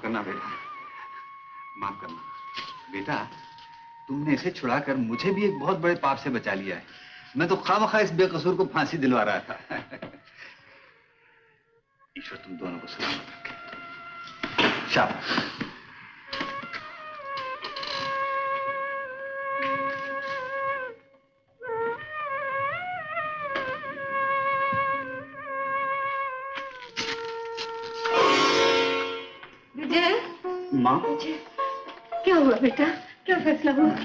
करना बेटा, माफ करना बेटा। तुमने इसे छुड़ाकर मुझे भी एक बहुत बड़े पाप से बचा लिया है। मैं तो खामखा इस बेकसूर को फांसी दिलवा रहा था। ईश्वर तुम दोनों को सलामत रखे। शाबाश। माँ, क्या हुआ बेटा? क्या फैसला हुआ?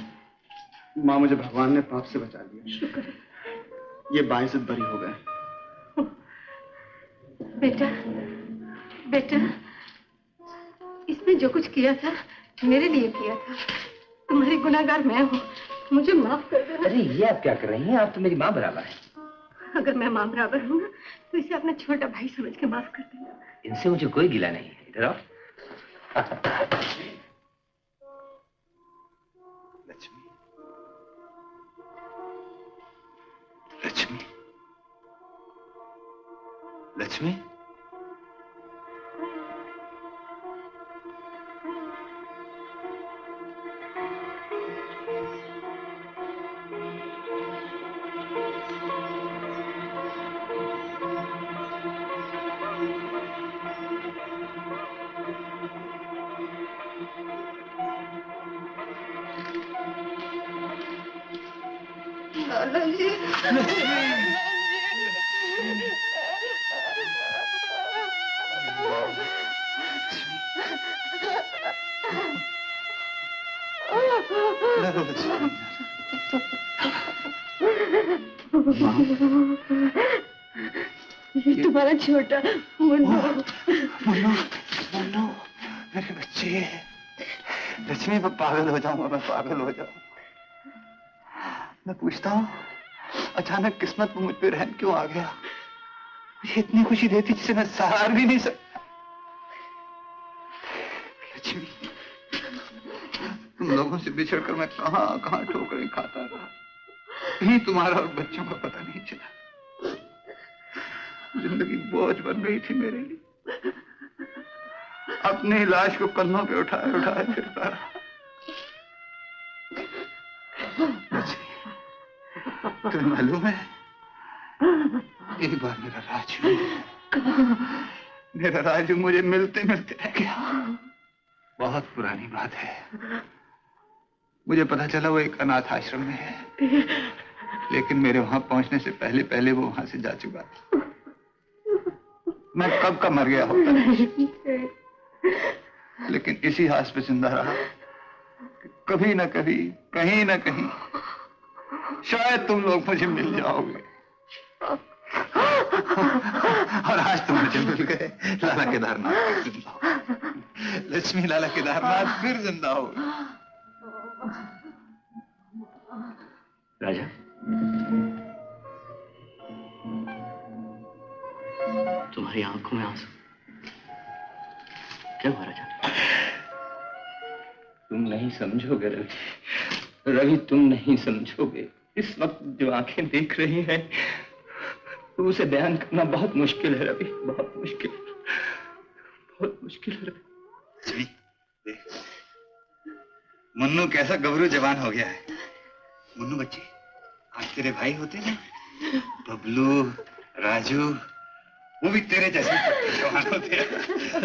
माँ, मुझे भगवान ने पाप से बचा लिया। शुक्र। ये बाइज्जत बरी हो गए। बेटा, बेटा, इसने जो कुछ किया था मेरे लिए किया था। तुम्हारी गुनाहगार मैं हूँ, मुझे माफ कर दो। अरे ये आप क्या कर रही हैं? आप तो मेरी माँ बराबर है। अगर मैं माँ बराबर हूँ ना, तो इसे अपना छोटा भाई समझ के माफ कर देना। इनसे मुझे कोई गिला नहीं है। इधर आओ। लक्ष्मी, लक्ष्मी, लक्ष्मी, लालाजी, ये तुम्हारा छोटा मुन्नू। मुन्नू, मुन्नू, मेरे बच्चे। लक्ष्मी, मैं पागल हो जाऊंगा, मैं पागल हो जाऊंगा। मैं पूछता हूँ, अचानक किस्मत मुझ पे रहम क्यों आ गया? मुझे इतनी खुशी देती जिसे मैं सहार भी नहीं सकता। लक्ष्मी, तुम लोगों से बिछड़कर मैं कहाँ कहाँ ठोकरें खाता रहा। कहीं तुम्हारा और बच्चों का पता नहीं चला। जिंदगी बोझ बन गई थी मेरे लिए। अपनी लाश को कंधों पे उठाए उठाए फिरता रहा। तुम्हें मालूम है, एक बार मेरा राजू मुझे मिलते मिलते रह गया। बहुत पुरानी बात है। मुझे पता चला वो एक अनाथ आश्रम में है, लेकिन मेरे वहां पहुंचने से पहले पहले वो वहां से जा चुका था। मैं कब का मर गया होता, लेकिन इसी हास पे जिंदा रहा। कभी ना कभी, कहीं ना कहीं शायद तुम लोग मुझे मिल जाओगे। और आज तुम मुझे मिल गए। लाला केदारनाथ फिर जिंदा हो। लक्ष्मी, लाला केदारनाथ फिर जिंदा हो। राजा, तुम्हारी आंखों में आंसू क्या हुआ राजा? तुम नहीं समझोगे रवि, रवि तुम नहीं समझोगे। इस वक्त जो आंखें देख रही हैं उसे बयान करना बहुत मुश्किल है रवि, बहुत मुश्किल, बहुत मुश्किल है रवि। मुन्नू कैसा गबरू जवान हो गया है। मुन्नू बच्चे, आज तेरे भाई होते ना, बबलू, राजू, वो भी तेरे जैसे जवान होते हैं।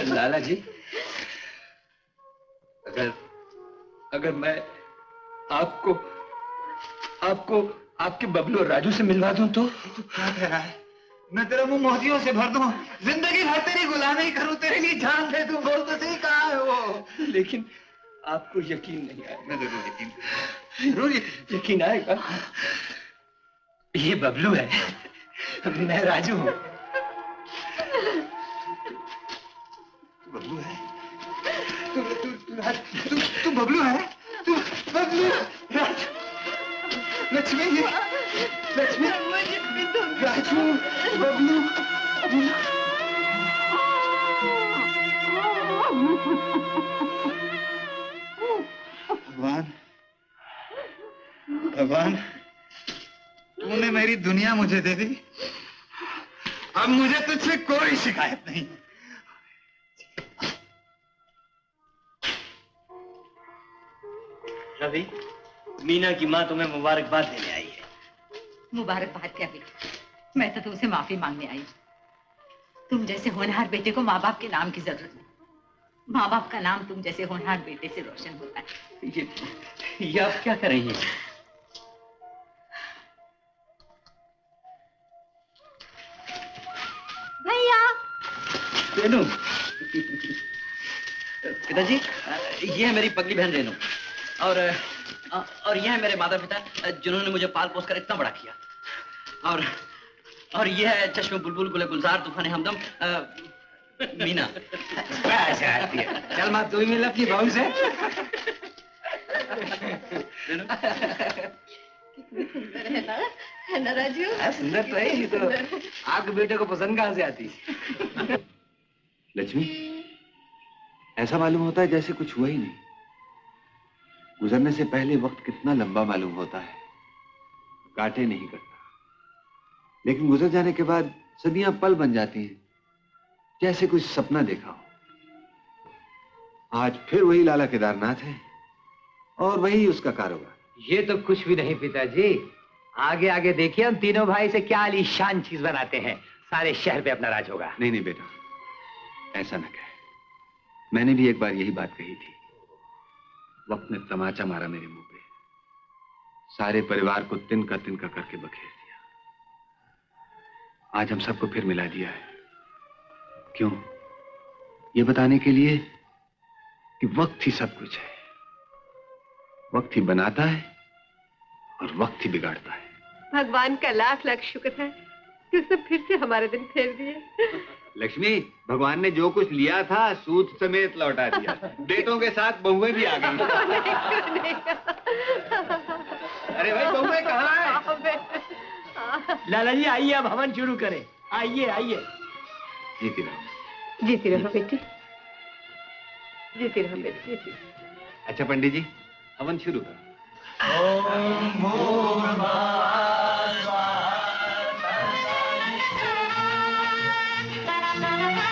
लाला जी, अगर मैं आपको आपके बबलू और राजू से मिलवा दूं तो? क्या कह रहा है? मैं तेरा मुंह मोतियों से भर दूं, जिंदगी भर तेरी गुलामी करूं, तेरे लिए जान दे दूं। बोल तो सही, कहाँ है वो? लेकिन आपको यकीन नहीं आएगा। मैं जरूर यकीन आएगा। ये बबलू है, मैं राजू हूँ। बबलू है? तू बबलू है? तू बबलू? राजू, लक्ष्मी, लक्ष्मी, राजू, बबलू। भगवान, भगवान, तूने मेरी दुनिया मुझे दे दी। अब मुझे तुझसे कोई शिकायत नहीं। रवि, मीना की माँ तुम्हें मुबारकबाद देने आई है। मुबारकबाद क्या बेटा, मैं तो तुमसे माफी मांगने आई। तुम जैसे होनहार बेटे को माँ बाप के नाम की जरूरत नहीं। माँ बाप का नाम तुम जैसे होनहार बेटे से रोशन होता है। ये आप क्या कर रही हैं? भैया। रेनू, पिताजी, ये है मेरी पगली बहन रेनू, और ये है मेरे माता पिता जिन्होंने मुझे पाल पोस कर इतना बड़ा किया। और ये है चश्मे बुलबुल गुले गुलजार तूफान हमदम मीना। आती है। चल माँ तू ही मिल अपनी बहू से। सुंदर है ना राजू? सुंदर तो है, ये तो आपके बेटे को पसंद कहाँ से आती? लक्ष्मी, ऐसा मालूम होता है जैसे कुछ हुआ ही नहीं। गुजरने से पहले वक्त कितना लंबा मालूम होता है, काटे नहीं करता, लेकिन गुजर जाने के बाद सदियां पल बन जाती हैं, जैसे कुछ सपना देखा हो। आज फिर वही लाला केदारनाथ है और वही उसका कारोबार। ये तो कुछ भी नहीं पिताजी, आगे आगे देखिए हम तीनों भाई से क्या आलीशान चीज बनाते हैं, सारे शहर पे अपना राज होगा। नहीं नहीं बेटा, ऐसा न कहे। मैंने भी एक बार यही बात कही थी। वक्त ने तमाचा मारा मेरे मुंह पे, सारे परिवार को तिनका तिनका करके बखेर दिया। आज हम सबको फिर मिला दिया है। क्यों? ये बताने के लिए कि वक्त ही सब कुछ है। वक्त ही बनाता है और वक्त ही बिगाड़ता है। भगवान का लाख लाख शुक्र है कि उसने फिर से हमारे दिन फेर दिए। लक्ष्मी, भगवान ने जो कुछ लिया था सूद समेत लौटा दिया। बेटों के साथ बहुएं भी आ गई। अरे भाई, बहुएं कहाँ हैं? लाला जी आइए, अब हवन शुरू करें। आइए आइए। जीती रहो। जीती रहो बेटी, जीती रहो बेटी, जीती रहो। अच्छा पंडित जी, हवन शुरू करो। ओम भूर्भुवः